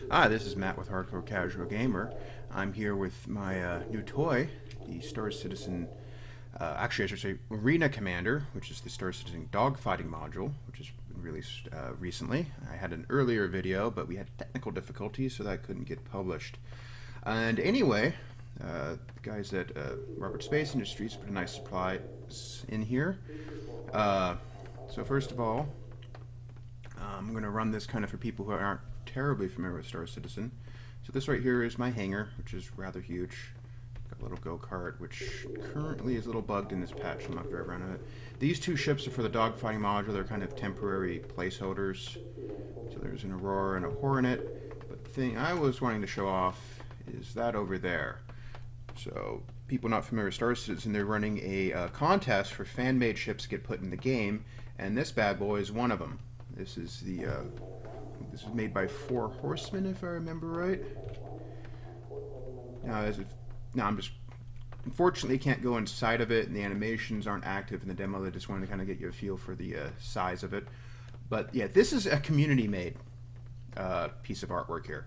Hi, this is Matt with Hardcore Casual Gamer. I'm here with my new toy, the Star Citizen, actually I should say Arena Commander, which is the Star Citizen dogfighting module, which has been released recently. I had an earlier video, but we had technical difficulties, so that couldn't get published. And anyway, the guys at Robert Space Industries put a nice supply in here. So first of all, I'm going to run this kind of for people who aren't terribly familiar with Star Citizen. So this right here is my hangar, which is rather huge. Got a little go-kart, which currently is a little bugged in this patch. I'm not going to drive around in it. These two ships are for the dogfighting module. They're kind of temporary placeholders. So there's an Aurora and a Hornet. But the thing I was wanting to show off is that over there. So people not familiar with Star Citizen, they're running a contest for fan-made ships to get put in the game, and this bad boy is one of them. This is the this is made by Four Horsemen, if I remember right. Now I'm just unfortunately can't go inside of it, and the animations aren't active in the demo. I just wanted to kind of get you a feel for the size of it. But yeah, this is a community-made piece of artwork here.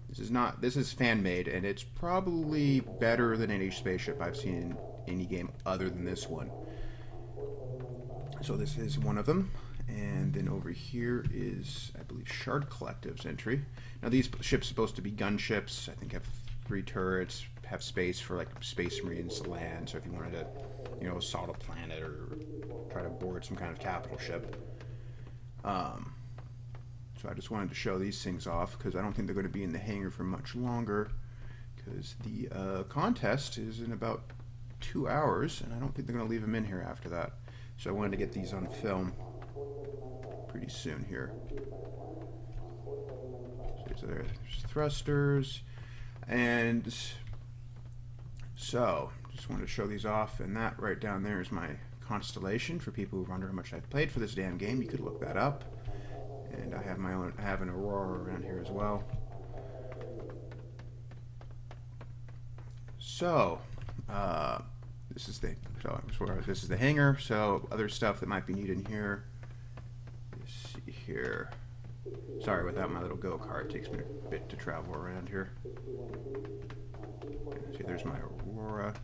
This is fan-made, and it's probably better than any spaceship I've seen in any game other than this one. So this is one of them. And then over here is, I believe, Shard Collective's entry. Now these ships are supposed to be gunships. I think have 3 turrets, have space for like Space Marines to land. So if you wanted to, you know, assault a planet or try to board some kind of capital ship. So I just wanted to show these things off because I don't think they're going to be in the hangar for much longer, because the contest is in about 2 hours, and I don't think they're going to leave them in here after that. So I wanted to get these on film pretty soon here. So there's thrusters, and so just wanted to show these off. And that right down there is my constellation. For people who wonder how much I've played for this damn game, you could look that up. And I have my own. I have an Aurora around here as well. So this is the hangar. So other stuff that might be needed in here. See here. Sorry about that, my little go-kart. It takes me a bit to travel around here. See, there's my Aurora.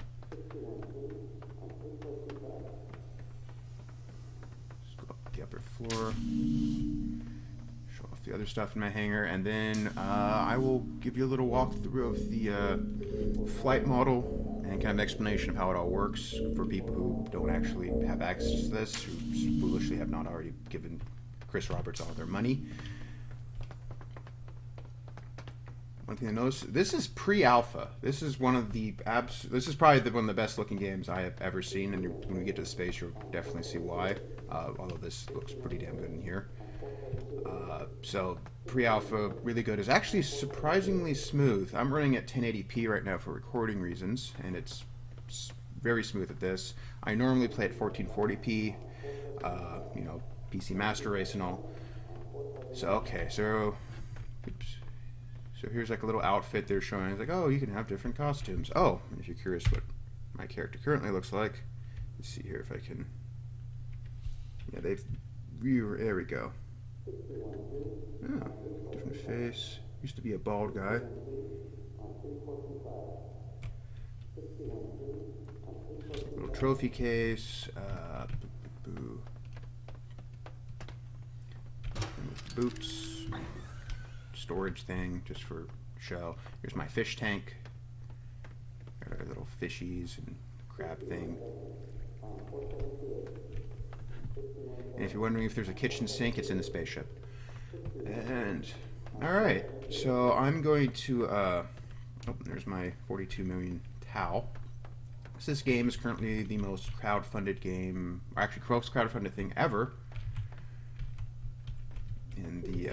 Let's go up the upper floor. Show off the other stuff in my hangar, and then I will give you a little walkthrough of the flight model and kind of explanation of how it all works for people who don't actually have access to this, who foolishly have not already given Chris Roberts all their money. One thing I noticed, this is pre-alpha. This is one of the this is probably one of the best looking games I have ever seen, and when we get to the space, you'll definitely see why. Although this looks pretty damn good in here. So pre-alpha, really good. It's actually surprisingly smooth. I'm running at 1080p right now for recording reasons, and it's very smooth at this. I normally play at 1440p. You know, PC Master Race and all. So okay, so oops. So here's like a little outfit they're showing. It's like, oh, you can have different costumes. Oh, and if you're curious what my character currently looks like, let's see here if I can. Yeah, there we go. Oh, different face. Used to be a bald guy. Little trophy case. Boots, storage thing just for show. Here's my fish tank. Got our little fishies and crab thing. And if you're wondering if there's a kitchen sink, it's in the spaceship. And alright, so I'm going to oh, there's my 42 million towel. So this game is currently the most crowdfunded game, or actually most crowdfunded thing ever. In the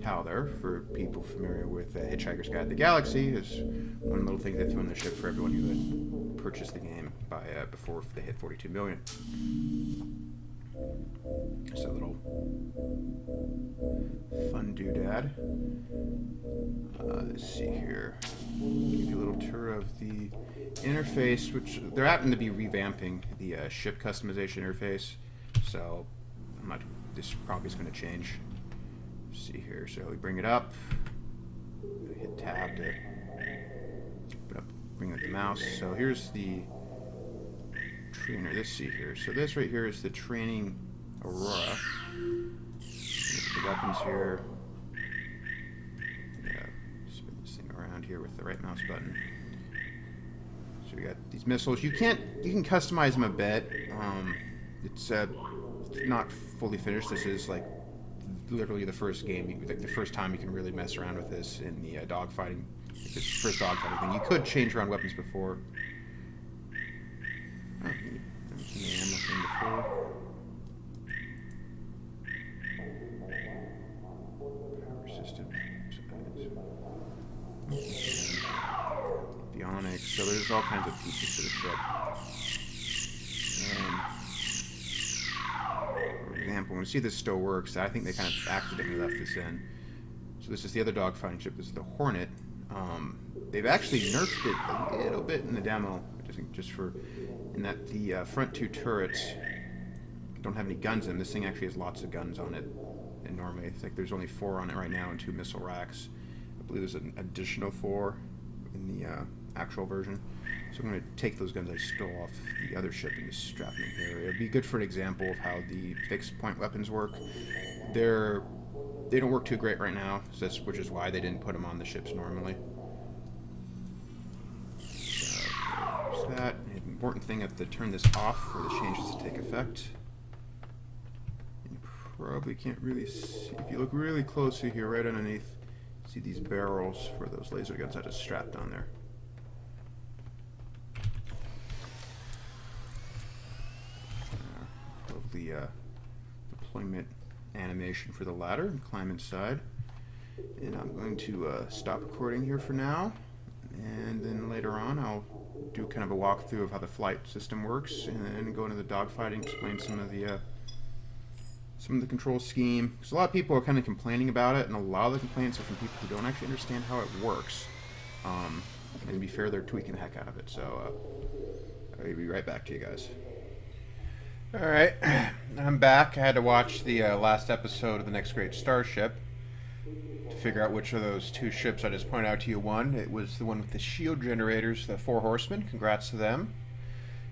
towel there, for people familiar with Hitchhiker's Guide to the Galaxy, is one little thing they threw on the ship for everyone who had purchased the game by before they hit 42 million. Just a little fun doodad. Let's see here. Give you a little tour of the interface, which they're happening to be revamping the ship customization interface. So this probably is going to change. Let's see see here. So we bring it up, hit tab to open up, bring up the mouse. So here's the trainer. Let's see here. So this right here is the training Aurora. The weapons here. Yeah, spin this thing around here with the right mouse button. So we got these missiles. You can customize them a bit. It's not fully finished. This is like literally the first game, like the first time you can really mess around with this in the dogfighting. This first dogfighting thing. You could change around weapons before. Oh, the ammo thing before. Power system. Avionics. So there's all kinds of pieces to the ship. And for example, when we see this still works, I think they kind of accidentally left this in. So this is the other dogfighting ship. This is the Hornet. They've actually nerfed it a little bit in the demo, just for in that the front two turrets don't have any guns in them. This thing actually has lots of guns on it. And normally, it's like there's only 4 on it right now and 2 missile racks. I believe there's an additional 4 in the actual version. So I'm going to take those guns I stole off the other ship and just strap them in here. It would be good for an example of how the fixed point weapons work. They don't work too great right now, so which is why they didn't put them on the ships normally. So there's that. The important thing is to turn this off for the changes to take effect. You probably can't really see. If you look really closely here, right underneath, see these barrels for those laser guns I just strapped on there. Lovely deployment animation for the ladder and climb inside. And I'm going to stop recording here for now, and then later on I'll do kind of a walkthrough of how the flight system works, and then go into the dogfighting, explain some of the control scheme. Because a lot of people are kind of complaining about it, and a lot of the complaints are from people who don't actually understand how it works. And to be fair, they're tweaking the heck out of it. So I'll be right back to you guys. Alright, I'm back. I had to watch the last episode of The Next Great Starship to figure out which of those 2 ships I just pointed out to you won. It was the one with the shield generators, the 4 Horsemen. Congrats to them.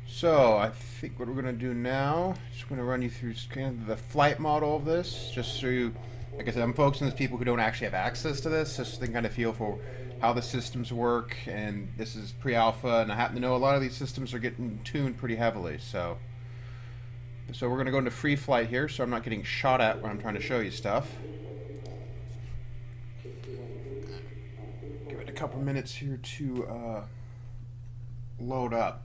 So, I think what we're going to do now, just going to run you through kind of the flight model of this, just so you, like I said, I'm focusing on those people who don't actually have access to this, just so they can kind of feel for how the systems work, and this is pre-alpha, and I happen to know a lot of these systems are getting tuned pretty heavily, so we're going to go into free flight here, so I'm not getting shot at when I'm trying to show you stuff. Give it a couple minutes here to load up.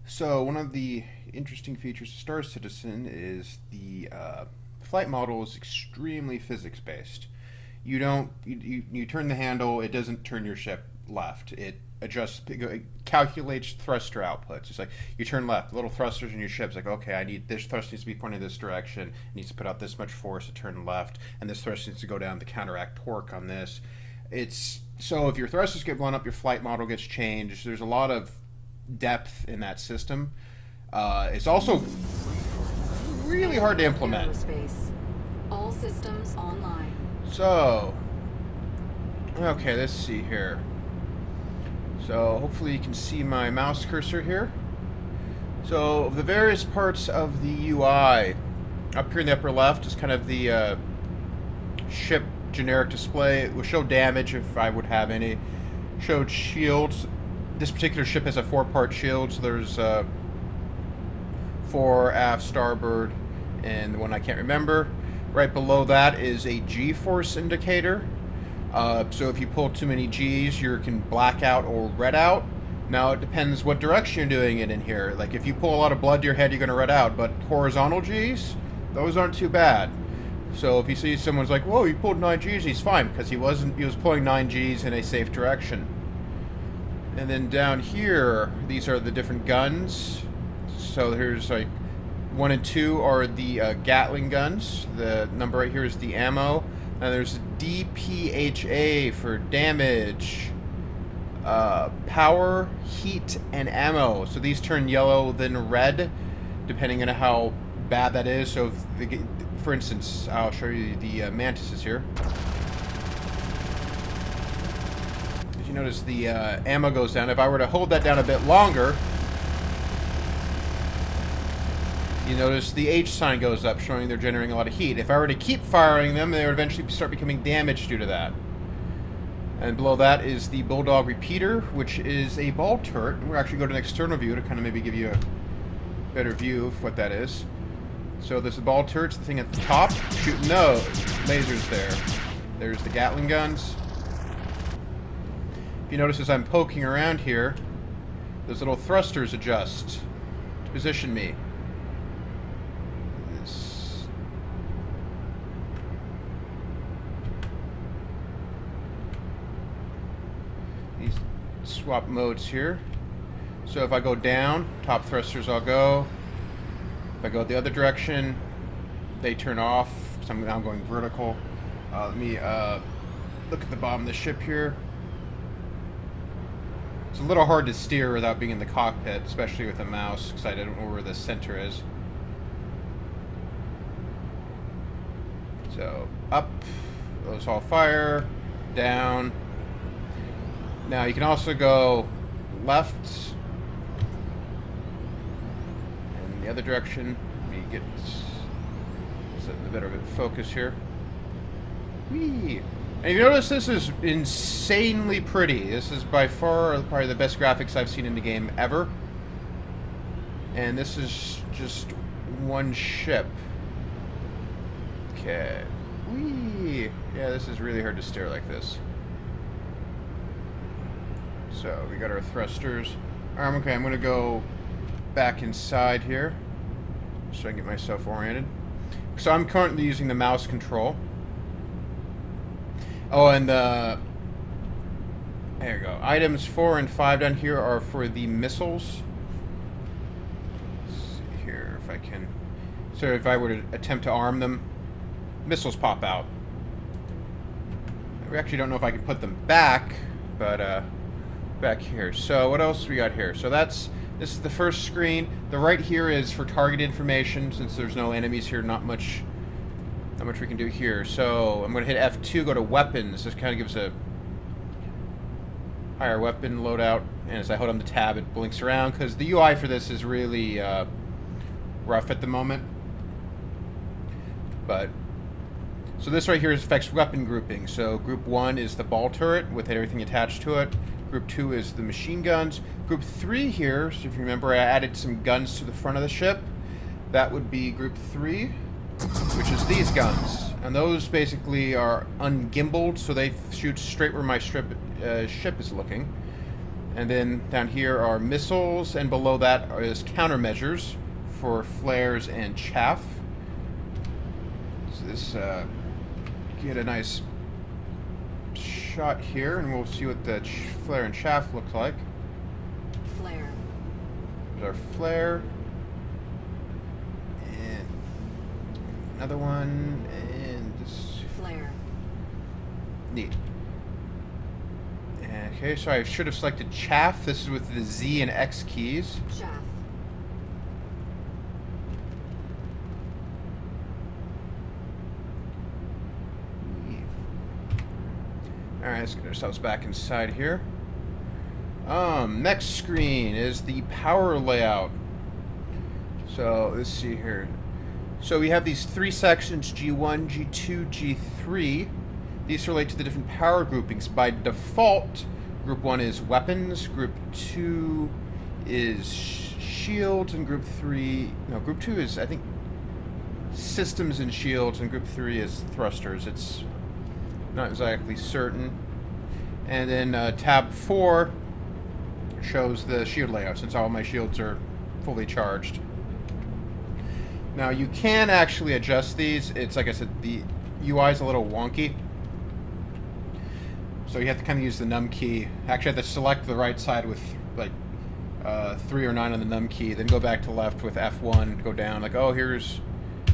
So one of the interesting features of Star Citizen is the flight model is extremely physics-based. You turn the handle, it doesn't turn your ship left. It adjusts, it calculates thruster outputs. It's like you turn left, little thrusters in your ship's like, okay, this thrust needs to be pointing this direction, it needs to put out this much force to turn left, and this thrust needs to go down to counteract torque on this. So if your thrusters get blown up, your flight model gets changed. There's a lot of depth in that system. It's also really hard to implement. All systems online. So, okay, let's see here. So hopefully you can see my mouse cursor here. So the various parts of the UI, up here in the upper left is kind of the ship generic display. It will show damage if I would have any. Showed shields. This particular ship has a 4-part shield, so there's 4 aft, starboard, and the one I can't remember. Right below that is a G-force indicator. So if you pull too many G's, you can black out or red out. Now it depends what direction you're doing it in here. Like if you pull a lot of blood to your head, you're going to red out. But horizontal G's, those aren't too bad. So if you see someone's like, whoa, he pulled 9 G's, he's fine, because he was pulling 9 G's in a safe direction. And then down here, these are the different guns. So here's like 1 and 2 are the Gatling guns. The number right here is the ammo. And there's DPHA for damage, power, heat, and ammo. So these turn yellow, then red, depending on how bad that is. So, for instance, I'll show you the mantises here. you notice the ammo goes down. If I were to hold that down a bit longer, you notice the H sign goes up, showing they're generating a lot of heat. If I were to keep firing them, they would eventually start becoming damaged due to that. And below that is the Bulldog repeater, which is a ball turret. We'll actually go to an external view to kind of maybe give you a better view of what that is. So there's the ball turrets, the thing at the top, shooting those lasers there. There's the Gatling guns. If you notice as I'm poking around here, those little thrusters adjust to position me. These swap modes here. So if I go down, top thrusters I'll go. If I go the other direction, they turn off. So I'm now going vertical. Let me look at the bottom of the ship here. It's a little hard to steer without being in the cockpit, especially with a mouse, because I don't know where the center is. So, up, those all fire, down. Now you can also go left, and the other direction. Let me get a better bit of focus here. Whee! And you notice this is insanely pretty. This is by far probably the best graphics I've seen in the game ever. And this is just one ship. Okay. Whee! Yeah, this is really hard to steer like this. So, we got our thrusters. Okay, I'm going to go back inside here so I can get myself oriented. So I'm currently using the mouse control. Oh, and there you go. Items 4 and 5 down here are for the missiles. Let's see here if I can. So if I were to attempt to arm them, missiles pop out. We actually don't know if I can put them back, but back here. So what else we got here? So this is the first screen. The right here is for target information. Since there's no enemies here, not much we can do here. So I'm going to hit F2, go to weapons. This kind of gives a higher weapon loadout. And as I hold on the tab, it blinks around because the UI for this is really rough at the moment. But so this right here affects weapon grouping. So group 1 is the ball turret with everything attached to it. Group 2 is the machine guns. Group 3 here, so if you remember, I added some guns to the front of the ship. That would be group 3, which is these guns. And those basically are ungimbaled, so they shoot straight where my ship is looking. And then down here are missiles, and below that is countermeasures for flares and chaff. So this get a nice shot here, and we'll see what the flare and chaff looks like. Flare. There's our flare. And another one, and this. Flare. Neat. Okay, so I should have selected chaff. This is with the Z and X keys. Chaff. Alright, let's get ourselves back inside here. Next screen is the power layout. So, let's see here. So we have these 3 sections, G1, G2, G3. These relate to the different power groupings. By default, Group 1 is weapons, Group 2 is shields, and Group 3... No, Group 2 is, I think, systems and shields, and Group 3 is thrusters. It's not exactly certain. And then tab 4 shows the shield layout, since all my shields are fully charged. Now you can actually adjust these. It's like I said, the UI is a little wonky, so you have to kind of use the num key. Actually, I have to select the right side with like 3 or 9 on the num key, then go back to left with F1, go down, like, oh, here's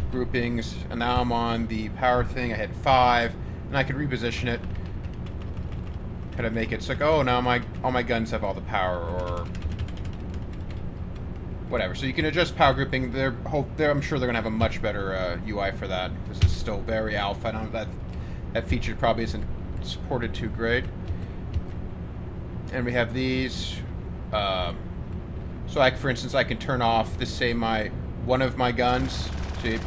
groupings, and now I'm on the power thing. I hit 5, and I can reposition it, kind of make it so like, oh, now all my guns have all the power, or whatever. So you can adjust power grouping. I'm sure they're gonna have a much better UI for that. This is still very alpha. I don't know, that feature probably isn't supported too great. And we have these. So, like for instance, I can turn off this. Say one of my guns. See,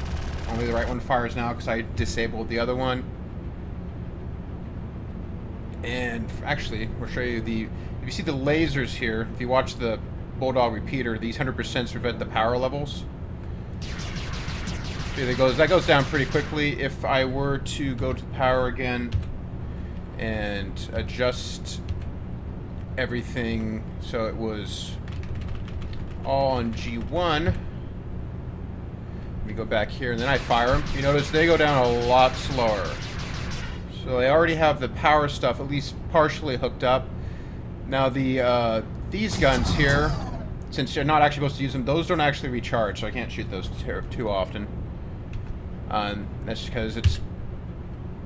only the right one fires now because I disabled the other one. And actually, we'll show you the. If you see the lasers here, if you watch the Bulldog repeater, these 100% prevent the power levels. See, that goes down pretty quickly. If I were to go to power again and adjust everything so it was all on G1, let me go back here and then I fire them. You notice they go down a lot slower. So they already have the power stuff at least partially hooked up. Now these guns here, since you're not actually supposed to use them, those don't actually recharge, so I can't shoot those too often. That's because it's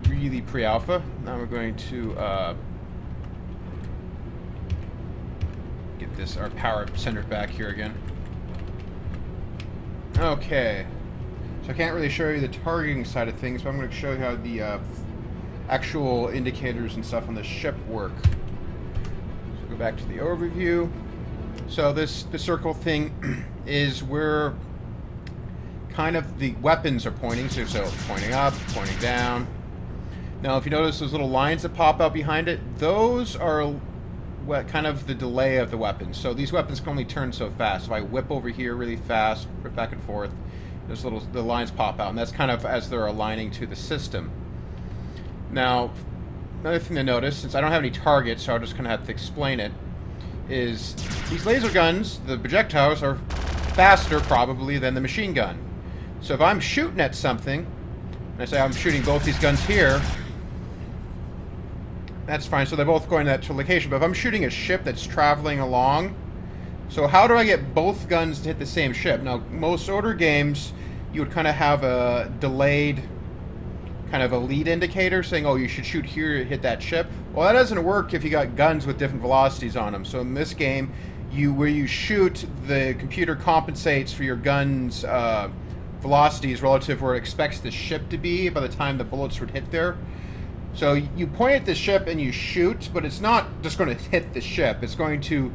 really pre-alpha. Now we're going to get our power centered back here again. Okay, so I can't really show you the targeting side of things, but I'm going to show you how the actual indicators and stuff on the ship work. So go back to the overview. So the circle thing is where kind of the weapons are pointing. So pointing up, pointing down. Now, if you notice those little lines that pop out behind it, those are kind of the delay of the weapons. So these weapons can only turn so fast. If I whip over here really fast, whip back and forth, the lines pop out, and that's kind of as they're aligning to the system. Now, another thing to notice, since I don't have any targets, so I'll just kind of have to explain it, is these laser guns, the projectiles, are faster probably than the machine gun. So if I'm shooting at something, and I say I'm shooting both these guns here, that's fine, so they're both going to that location. But if I'm shooting a ship that's traveling along, so how do I get both guns to hit the same ship? Now, most older games, you would kind of have a delayed kind of a lead indicator saying, oh, you should shoot here to hit that ship. Well, that doesn't work if you got guns with different velocities on them. So in this game, where you shoot, the computer compensates for your gun's velocities relative to where it expects the ship to be by the time the bullets would hit there. So you point at the ship and you shoot, but it's not just going to hit the ship. It's going to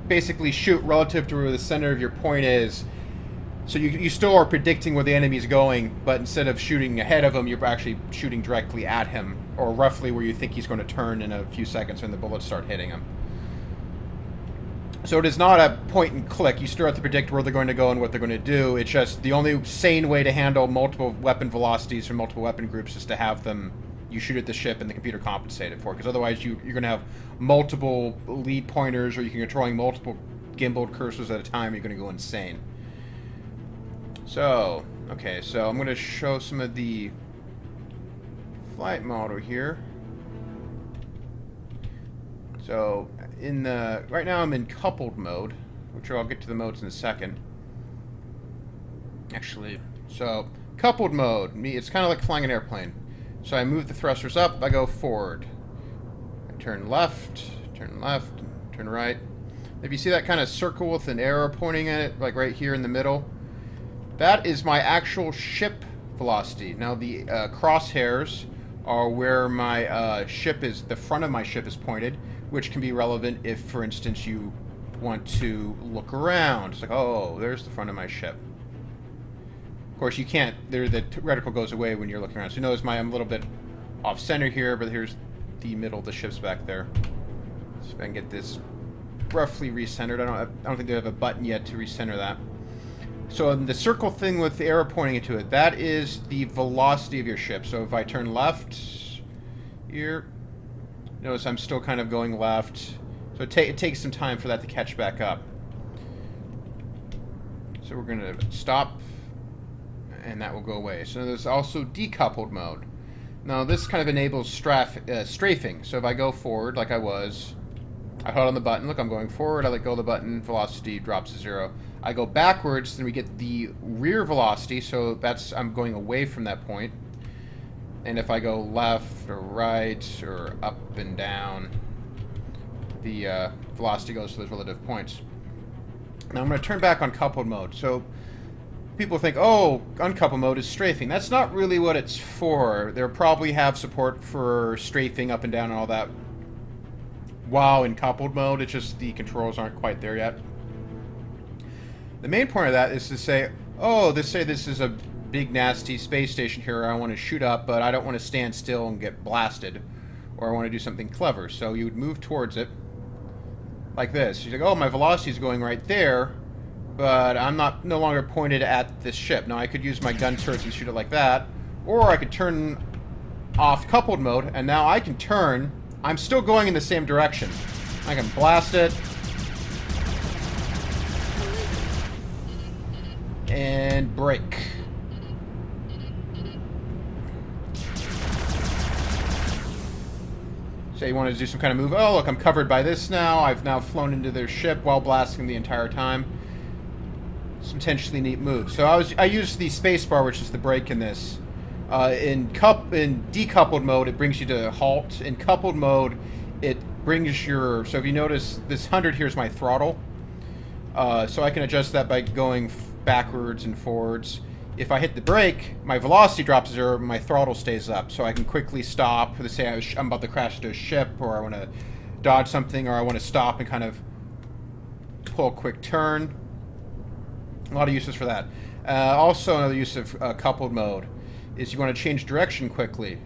basically shoot relative to where the center of your point is. So you still are predicting where the enemy's going, but instead of shooting ahead of him, you're actually shooting directly at him, or roughly where you think he's going to turn in a few seconds when the bullets start hitting him. So it is not a point and click. You still have to predict where they're going to go and what they're going to do. It's just the only sane way to handle multiple weapon velocities from multiple weapon groups is to have them, you shoot at the ship and the computer compensate it for it, because otherwise you're going to have multiple lead pointers, or you can be controlling multiple gimbaled cursors at a time, you're going to go insane. So, okay, so I'm going to show some of the flight model here. So, right now I'm in coupled mode, which I'll get to the modes in a second. Actually, so, coupled mode, it's kind of like flying an airplane. So I move the thrusters up, I go forward. I turn left, turn right. If you see that kind of circle with an arrow pointing at it, like right here in the middle, that is my actual ship velocity. Now the crosshairs are where my ship is, the front of my ship is pointed, which can be relevant if, for instance, you want to look around. It's like, oh, there's the front of my ship. Of course, you can't, the reticle goes away when you're looking around. So you notice I'm a little bit off center here, but here's the middle of the ship's back there. So if I can get this roughly recentered. I don't think they have a button yet to recenter that. So the circle thing with the arrow pointing into it, that is the velocity of your ship. So if I turn left here, notice I'm still kind of going left. So it takes some time for that to catch back up. So we're going to stop, and that will go away. So there's also decoupled mode. Now this kind of enables strafing. So if I go forward like I was, I hold on the button, look, I'm going forward, I let go of the button, velocity drops to 0. I go backwards, then we get the rear velocity, so I'm going away from that point. And if I go left or right or up and down, the velocity goes to those relative points. Now I'm going to turn back on coupled mode. So people think, oh, uncoupled mode is strafing. That's not really what it's for. They'll probably have support for strafing up and down and all that while in coupled mode. It's just the controls aren't quite there yet. The main point of that is to say, oh, this is a big nasty space station here I want to shoot up, but I don't want to stand still and get blasted, or I want to do something clever. So you would move towards it like this. You're like, oh, my velocity is going right there, but I'm no longer pointed at this ship. Now I could use my gun turrets and shoot it like that, or I could turn off coupled mode, and now I can turn. I'm still going in the same direction. I can blast it. And brake. Say you wanted to do some kind of move. Oh, look, I'm covered by this now. I've now flown into their ship while blasting the entire time. Some potentially neat moves. So I used the spacebar, which is the brake in this. In decoupled mode, it brings you to halt. In coupled mode, it brings your... So if you notice, this 100 here is my throttle. So I can adjust that by going backwards and forwards. If I hit the brake, my velocity drops to 0, my throttle stays up. So I can quickly stop. Let's say I'm about to crash into a ship, or I want to dodge something, or I want to stop and kind of pull a quick turn. A lot of uses for that. Also, another use of coupled mode is you want to change direction quickly.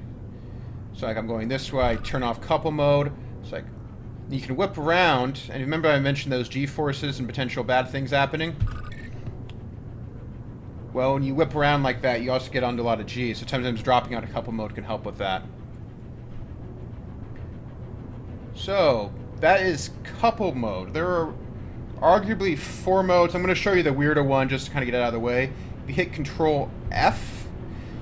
So like I'm going this way, I turn off couple mode. It's like you can whip around, and remember I mentioned those G-forces and potential bad things happening? Well, when you whip around like that, you also get onto a lot of G, so sometimes dropping out of couple mode can help with that. So, that is couple mode. There are arguably 4 modes. I'm going to show you the weirder one just to kind of get it out of the way. If you hit Control F,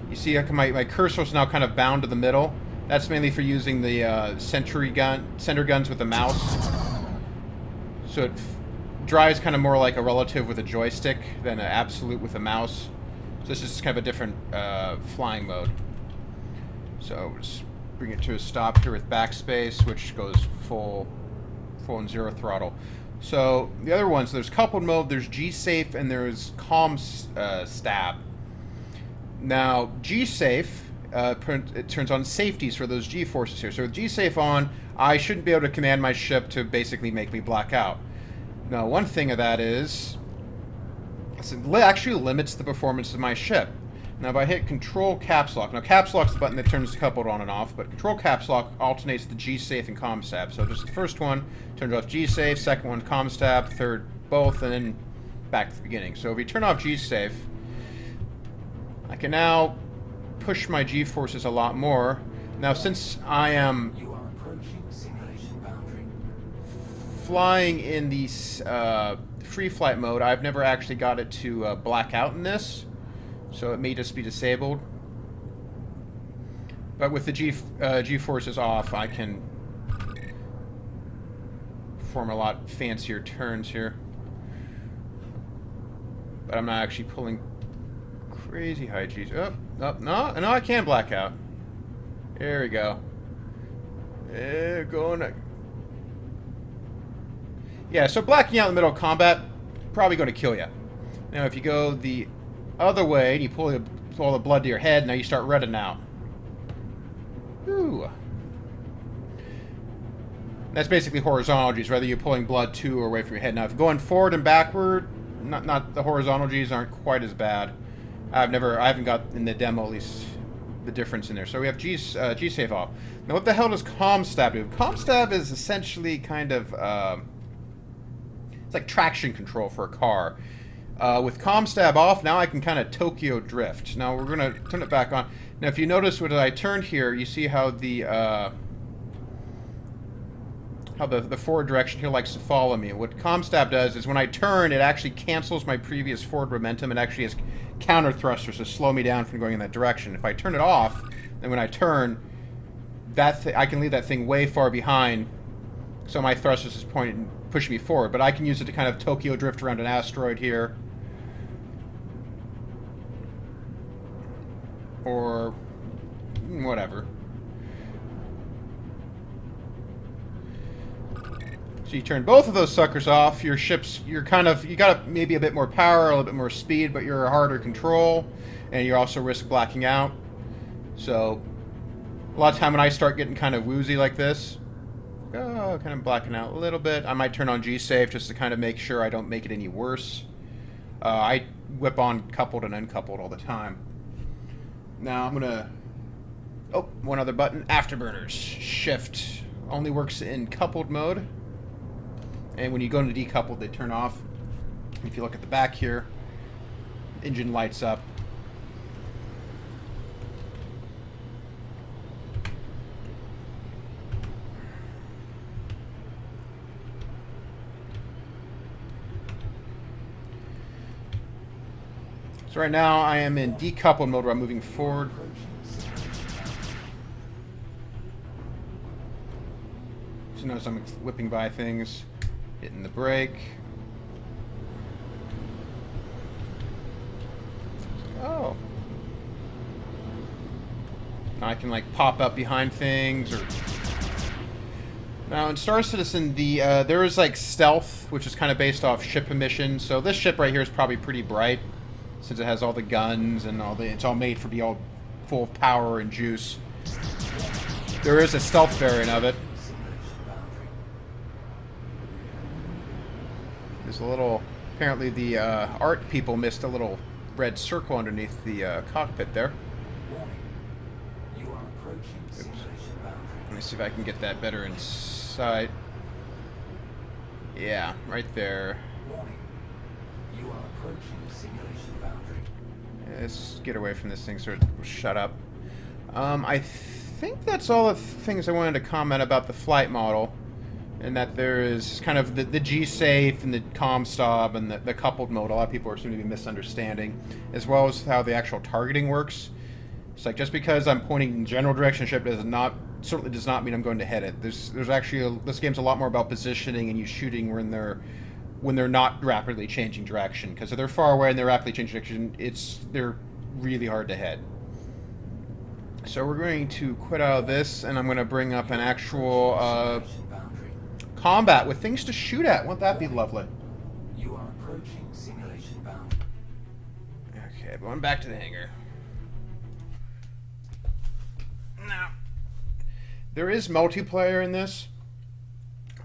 you see how my cursor is now kind of bound to the middle. That's mainly for using the center guns with the mouse. So it drives kind of more like a relative with a joystick than an absolute with a mouse. So this is kind of a different flying mode. So just bring it to a stop here with backspace, which goes full and 0 throttle. So the other ones, there's coupled mode, there's G-safe, and there's calm stab. Now G-safe, it turns on safeties for those G-forces here. So with G-safe on, I shouldn't be able to command my ship to basically make me black out. Now, one thing of that is, it actually limits the performance of my ship. Now, if I hit Control Caps Lock, now Caps Lock's the button that turns the coupled on and off, but Control Caps Lock alternates the G-safe and Comm Stab. So just the first one turns off G-safe, second one Comm Stab, third both, and then back to the beginning. So if we turn off G-safe, I can now push my G-forces a lot more. Now, since I am flying in the free flight mode, I've never actually got it to black out in this, so it may just be disabled. But with the G-forces off, I can perform a lot fancier turns here. But I'm not actually pulling crazy high G's. Oh, no, I can black out. There we go. Going. Yeah, so blacking out in the middle of combat, probably going to kill you. Now, if you go the other way and you pull all the blood to your head, now you start reddening out. Ooh. That's basically horizontal G's, whether you're pulling blood to or away from your head. Now, if you're going forward and backward, not the horizontal G's aren't quite as bad. I haven't got in the demo at least the difference in there. So we have G-safe off. Now, what the hell does Comm Stab do? Comm Stab is essentially kind of it's like traction control for a car. With Comm Stab off, now I can kind of Tokyo drift. Now we're gonna turn it back on. Now, if you notice when I turned here, you see how the forward direction here likes to follow me. What Comm Stab does is when I turn, it actually cancels my previous forward momentum. It actually has counter thrusters to slow me down from going in that direction. If I turn it off, then when I turn, I can leave that thing way far behind, so my thrusters is pushing me forward. But I can use it to kind of Tokyo drift around an asteroid here, or whatever. So you turn both of those suckers off. Your ships, you got maybe a bit more power, a little bit more speed, but you're a harder control, and you also risk blacking out. So a lot of time when I start getting kind of woozy like this, kind of blacking out a little bit. I might turn on G-Safe just to kind of make sure I don't make it any worse. I whip on coupled and uncoupled all the time. Now I'm gonna... Oh, one other button. Afterburners. Shift. Only works in coupled mode. And when you go into decoupled, they turn off. If you look at the back here, engine lights up. So right now I am in decoupled mode where I'm moving forward. So notice I'm whipping by things, hitting the brake. Oh. Now I can like pop up behind things or... Now in Star Citizen, there is like stealth, which is kind of based off ship emissions. So this ship right here is probably pretty bright, since it has all the guns and it's all made for be all full of power and juice. There is a stealth variant of it. There's a little, apparently the art people missed a little red circle underneath the cockpit there. Oops. Let me see if I can get that better inside. Yeah, right there. Let's get away from this thing so it will shut up. I think that's all the things I wanted to comment about the flight model. And that there is kind of the G-Safe and the comm-stob and the coupled mode. A lot of people are seem to be misunderstanding. As well as how the actual targeting works. It's like, just because I'm pointing in general direction ship certainly does not mean I'm going to hit it. There's actually this game's a lot more about positioning and you shooting when they're not rapidly changing direction. Because if they're far away and they're rapidly changing direction, they're really hard to hit. So we're going to quit out of this, and I'm going to bring up an actual combat with things to shoot at. Won't that be lovely? You are approaching simulation boundary. Okay, going back to the hangar. Now, there is multiplayer in this.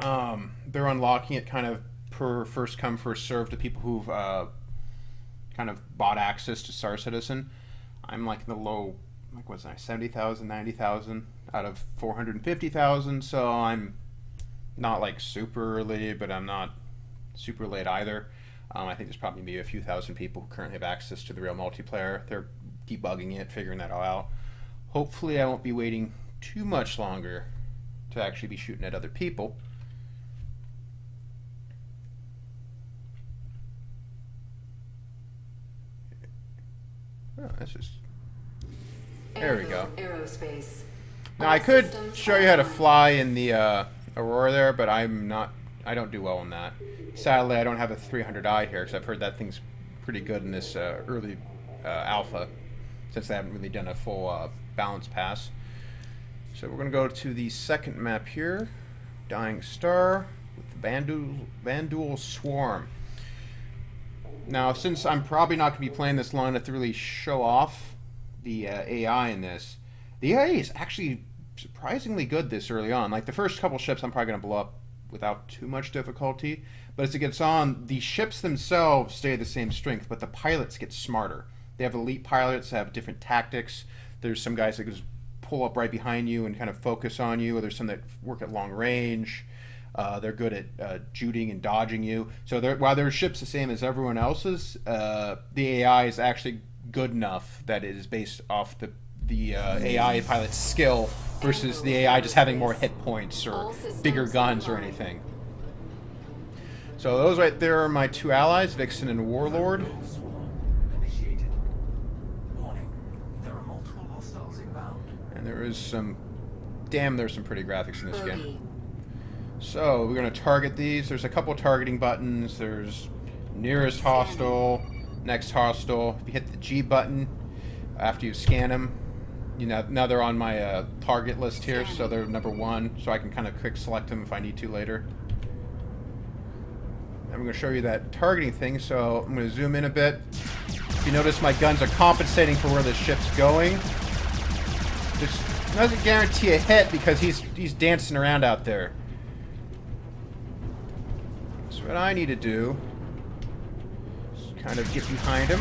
They're unlocking it kind of per first come, first serve to people who've kind of bought access to Star Citizen. I'm like in the low, like what's that, 70,000, 90,000 out of 450,000, so I'm not like super early, but I'm not super late either. I think there's probably maybe a few thousand people who currently have access to the real multiplayer. They're debugging it, figuring that all out. Hopefully I won't be waiting too much longer to actually be shooting at other people. Oh, that's just... There we go. Aerospace. Now I could show you how to fly in the Aurora there, but I don't do well in that. Sadly, I don't have a 300i here because I've heard that thing's pretty good in this early alpha, since they haven't really done a full balance pass. So we're going to go to the second map here, Dying Star with the Bandul Swarm. Now, since I'm probably not going to be playing this long enough to really show off the AI in this, the AI is actually surprisingly good this early on. Like the first couple ships I'm probably going to blow up without too much difficulty, but as it gets on, the ships themselves stay the same strength, but the pilots get smarter. They have elite pilots that have different tactics. There's some guys that just pull up right behind you and kind of focus on you, or there's some that work at long range. They're good at shooting and dodging you. So while their ship's the same as everyone else's, the AI is actually good enough that it is based off the AI pilot's skill versus the AI just having more hit points or bigger guns or anything. So those right there are my two allies, Vixen and Warlord. Initiated. Warning. There are multiple hostiles inbound. And there is some... Damn, there's some pretty graphics in this game. Bogey. So we're going to target these. There's a couple targeting buttons. There's nearest hostile, next hostile. If you hit the G button after you scan them, you know, now they're on my target list here, so they're number 1, so I can kind of quick select them if I need to later. I'm going to show you that targeting thing, so I'm going to zoom in a bit. If you notice, my guns are compensating for where the ship's going. This doesn't guarantee a hit because he's dancing around out there. what I need to do is kind of get behind him.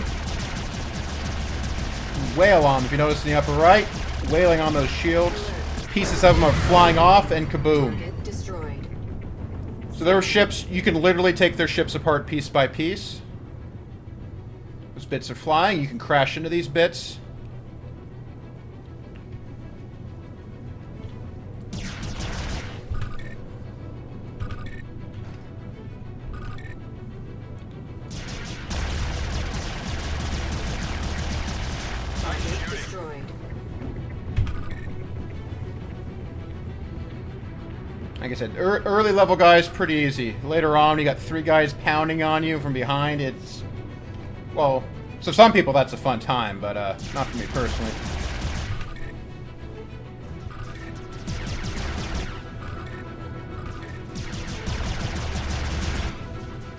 Wail on him. If you notice in the upper right, wailing on those shields. Pieces of them are flying off, and kaboom. Target destroyed. So their ships, you can literally take their ships apart piece by piece. Those bits are flying. You can crash into these bits. Target destroyed. Like I said, early level guys, pretty easy. Later on, you got 3 guys pounding on you from behind. It's... well, so some people that's a fun time, but not for me personally.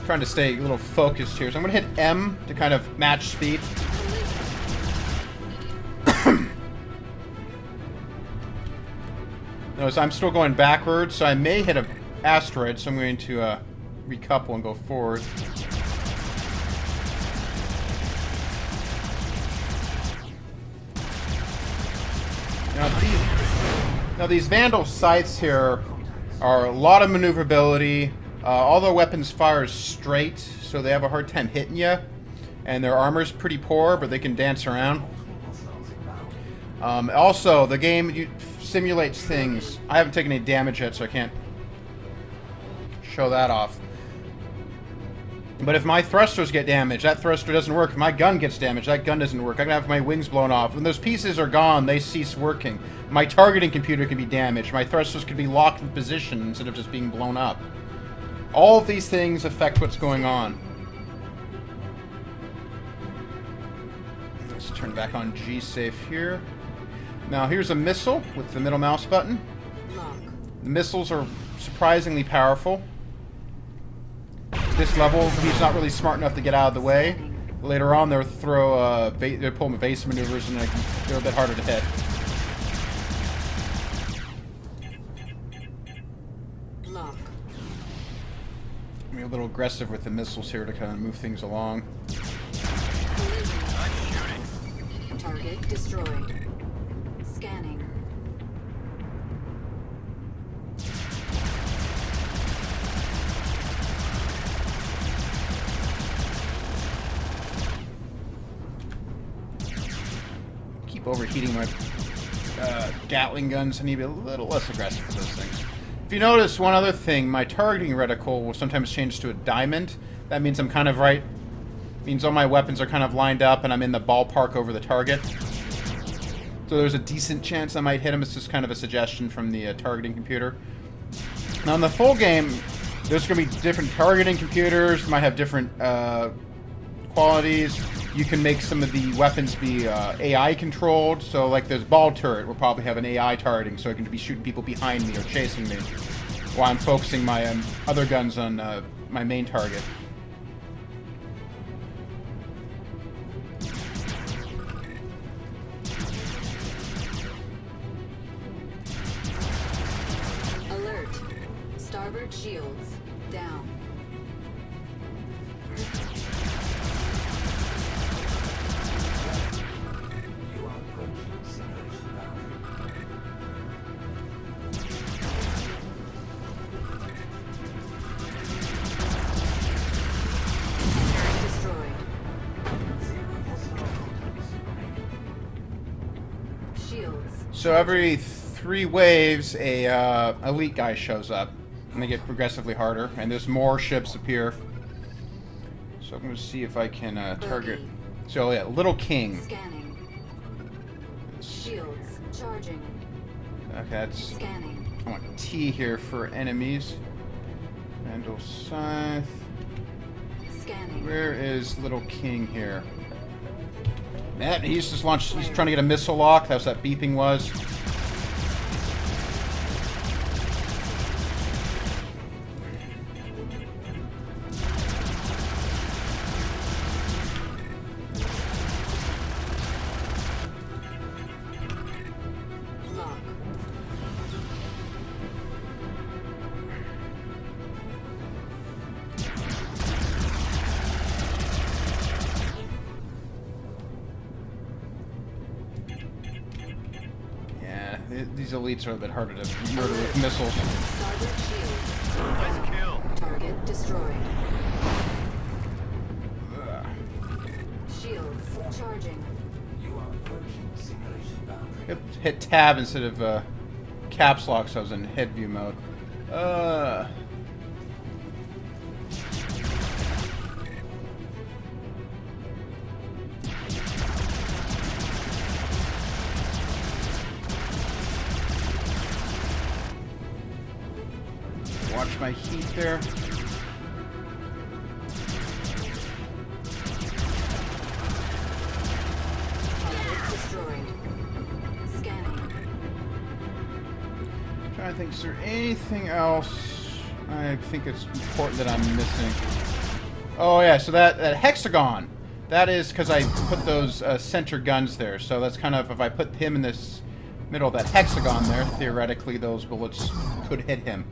Trying to stay a little focused here, so I'm going to hit M to kind of match speed. Notice I'm still going backwards, so I may hit an asteroid, so I'm going to recouple and go forward. Now these Vandal scythes here are a lot of maneuverability. All their weapons fire straight, so they have a hard time hitting you. And their armor's pretty poor, but they can dance around. Also, the game simulates things. I haven't taken any damage yet, so I can't show that off. But if my thrusters get damaged, that thruster doesn't work. If my gun gets damaged, that gun doesn't work. I can have my wings blown off. When those pieces are gone, they cease working. My targeting computer can be damaged. My thrusters can be locked in position instead of just being blown up. All of these things affect what's going on. Let's turn back on G-Safe here. Now here's a missile with the middle mouse button. Lock. The missiles are surprisingly powerful. This level, he's not really smart enough to get out of the way. Later on, they'll throw, they'll pull evasive maneuvers, and they're a bit harder to hit. Lock. I'm a little aggressive with the missiles here to kind of move things along. Target destroyed. Scanning. Keep overheating my Gatling guns. I need to be a little less aggressive with those things. If you notice, one other thing, my targeting reticle will sometimes change to a diamond. That means I'm kind of right. Means all my weapons are kind of lined up and I'm in the ballpark over the target. So there's a decent chance I might hit him. It's just kind of a suggestion from the targeting computer. Now in the full game, there's going to be different targeting computers. Might have different qualities. You can make some of the weapons be AI controlled. So like this ball turret will probably have an AI targeting, so it can be shooting people behind me or chasing me, while I'm focusing my other guns on my main target. Alert. Starboard shields down. You are approaching simulation boundary. Target destroyed. Zero hostile contacts remaining. Shields. So every 3 waves, a elite guy shows up, and they get progressively harder, and there's more ships appear. So I'm going to see if I can target. So yeah, Little King. Scanning. Shields charging. Okay, that's. Scanning. I want T here for enemies. Vandal Scythe. Scanning. Where is Little King here? Matt, he's just launched. He's trying to get a missile lock. That's what that beeping was. Lock. these elites are a bit harder to murder with missiles. Starboard shield. Nice kill. Target destroyed. Shields charging. You are approaching simulation boundary. Hit tab instead of caps lock, so I was in head view mode. Watch my heat there. Target destroyed. Scanning. Trying to think, is there anything else I think it's important that I'm missing? Oh yeah, so that hexagon, that is because I put those center guns there. So that's kind of, if I put him in this middle of that hexagon there, theoretically those bullets could hit him.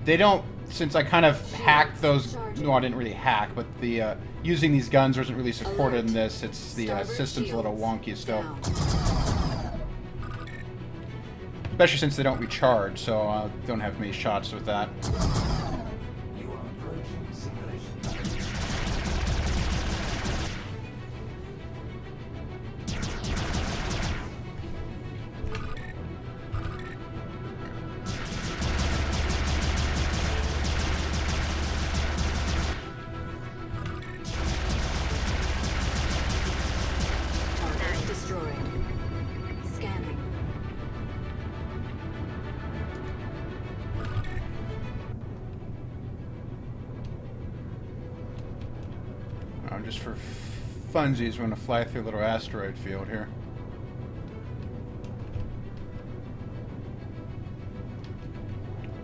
They don't, since I kind of hacked those, no, I didn't really hack, but the using these guns wasn't really supported in this. It's the system's a little wonky still. Especially since they don't recharge, so I don't have many shots with that. You are approaching simulation boundary. Target destroyed. Scanning. Just for funsies, we're going to fly through a little asteroid field here.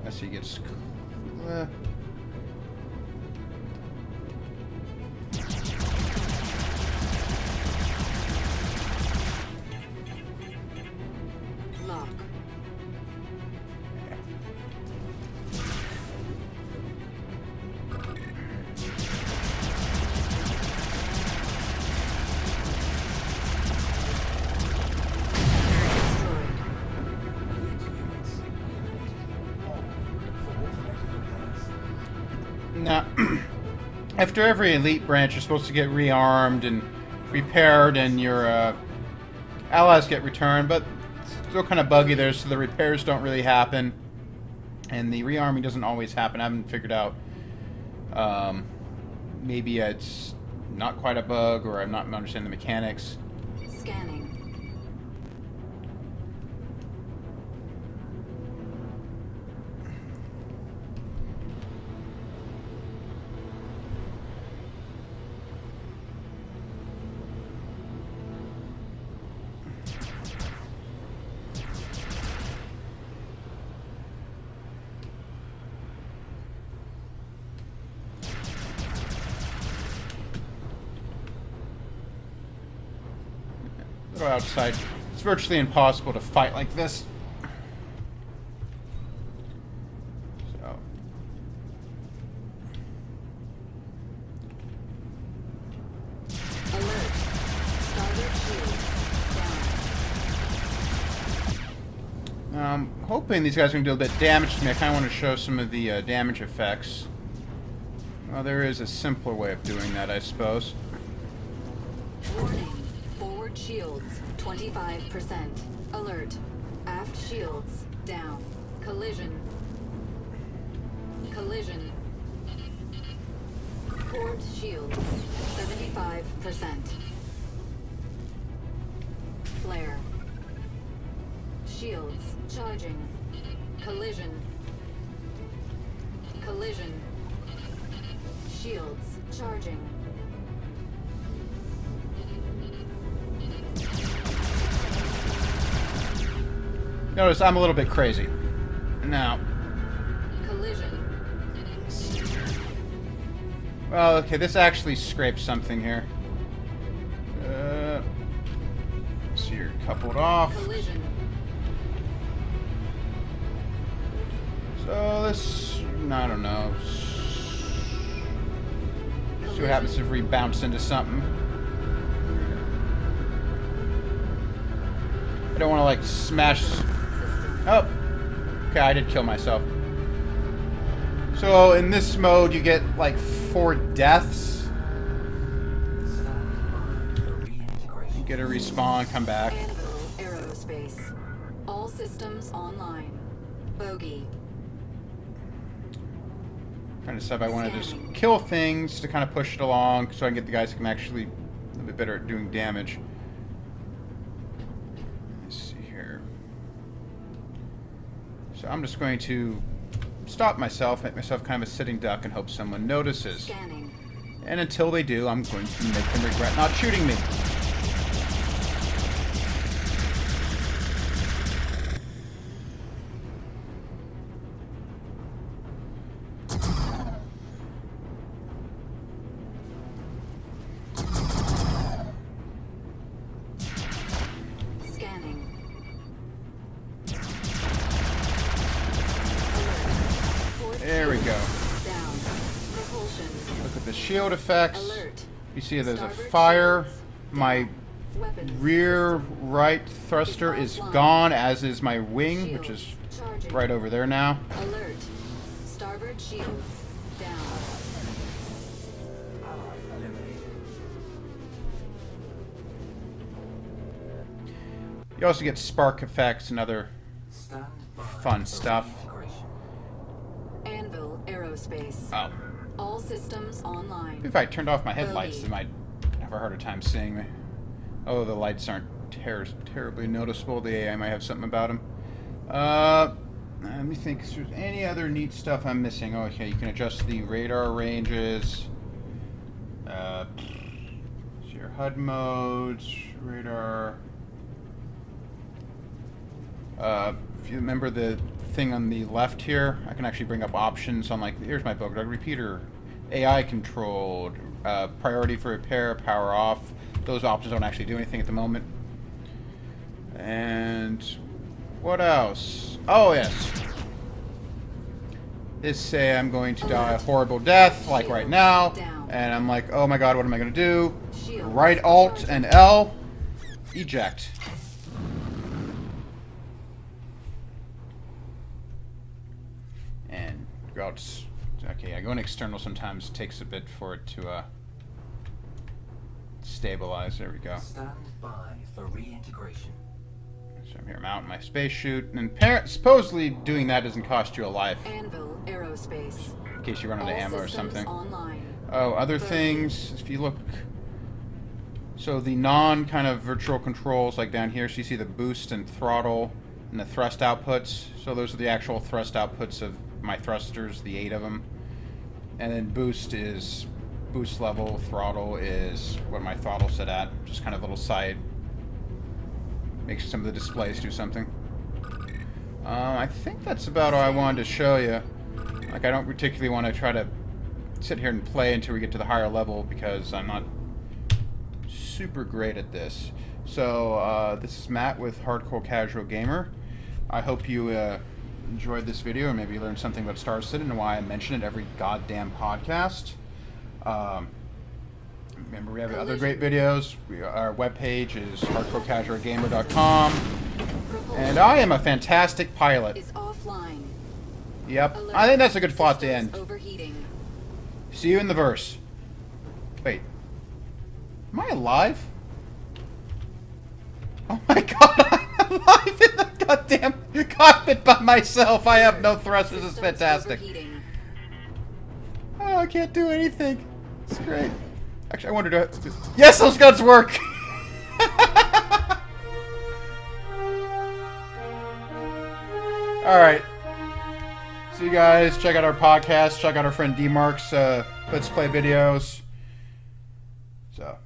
As he gets... Lock. Destroyed. Elite units eliminated. All for automated repairs. Now, after every elite branch, you're supposed to get rearmed and repaired, and your allies get returned, but it's still kind of buggy there, so the repairs don't really happen, and the rearming doesn't always happen. I haven't figured out. Maybe it's not quite a bug, or I'm not understanding the mechanics. Scanning. Go outside. It's virtually impossible to fight like this. So. Alert. Starboard shield. Down. I'm hoping these guys are going to do a bit of damage to me. I kind of want to show some of the damage effects. Well, there is a simpler way of doing that, I suppose. Warning. Forward shields 25%. Alert. Aft shields down. Collision. Collision. Port shields 75%. Flare. Shields charging. Collision. Collision. Shields charging. Notice I'm a little bit crazy. Now, Collision. well, okay, this actually scrapes something here. So you're coupled off. Collision. So this, I don't know. See what happens if we bounce into something. I don't want to, like, smash... Oh! Okay, I did kill myself. So, in this mode, you get, like, 4 deaths. Stand by for reintegration. You get a respawn, come back. Anvil aerospace. All systems online. Bogey. Trying to decide if I want to just kill things to kind of push it along so I can get the guys who can actually a little bit better at doing damage. Let's see here. So I'm just going to stop myself, make myself kind of a sitting duck, and hope someone notices. Scanning. And until they do, I'm going to make them regret not shooting me. Scanning. There we go. Down. Propulsion. Look at the shield effects. Alert. You see there's a Starboard fire. shields. My Weapons. rear right thruster is gone, as is my wing, which is Charging. right over there now. Alert. Starboard shields. Down. Ally eliminated. You also get spark effects and other Stand by fun for stuff. reintegration. Anvil aerospace. Oh. All systems online. If I turned off my headlights, they might have a harder time seeing me. Oh, the lights aren't terribly noticeable. The AI might have something about them. Let me think if there's any other neat stuff I'm missing. Oh, okay, you can adjust the radar ranges. So your HUD modes, radar. If you remember the thing on the left here, I can actually bring up options on, like, here's my bug dog repeater, AI controlled, priority for repair, power off. Those options don't actually do anything at the moment. And what else? Oh, yes. This say I'm going to die a horrible death, like right now, and I'm like, oh my god, what am I going to do? Right Alt and L, eject. And go out. Okay, yeah, going external sometimes takes a bit for it to stabilize. There we go. Stand by for reintegration. So I'm here, I'm out in my space chute, and supposedly doing that doesn't cost you a life, Anvil aerospace. in case you run out of All ammo or systems something. online. Oh, other things, if you look, so the non kind of virtual controls, like down here, so you see the boost and throttle and the thrust outputs. So those are the actual thrust outputs of my thrusters, the 8 of them. And then boost is boost level, throttle is what my throttle's set at, just kind of a little side. Makes some of the displays do something. I think that's about all I wanted to show you. Like, I don't particularly want to try to sit here and play until we get to the higher level, because I'm not super great at this. So, this is Matt with Hardcore Casual Gamer. I hope you enjoyed this video, and maybe learned something about Star Citizen and why I mention it every goddamn podcast. Remember, we have other great videos. Our webpage is hardcorecasualgamer.com. And I am a fantastic pilot. Is offline. Yep. Alert. I think that's a good spot to Systems end. Overheating. See you in the verse. Wait. Am I alive? Oh my god, I'm alive in the goddamn cockpit by myself. I have no thrust. This is Systems fantastic. overheating. Oh, I can't do anything. It's great. Actually, I wonder to... Yes, those guns work! Alright. See you guys. Check out our podcast. Check out our friend D-Mark's Let's Play videos. So...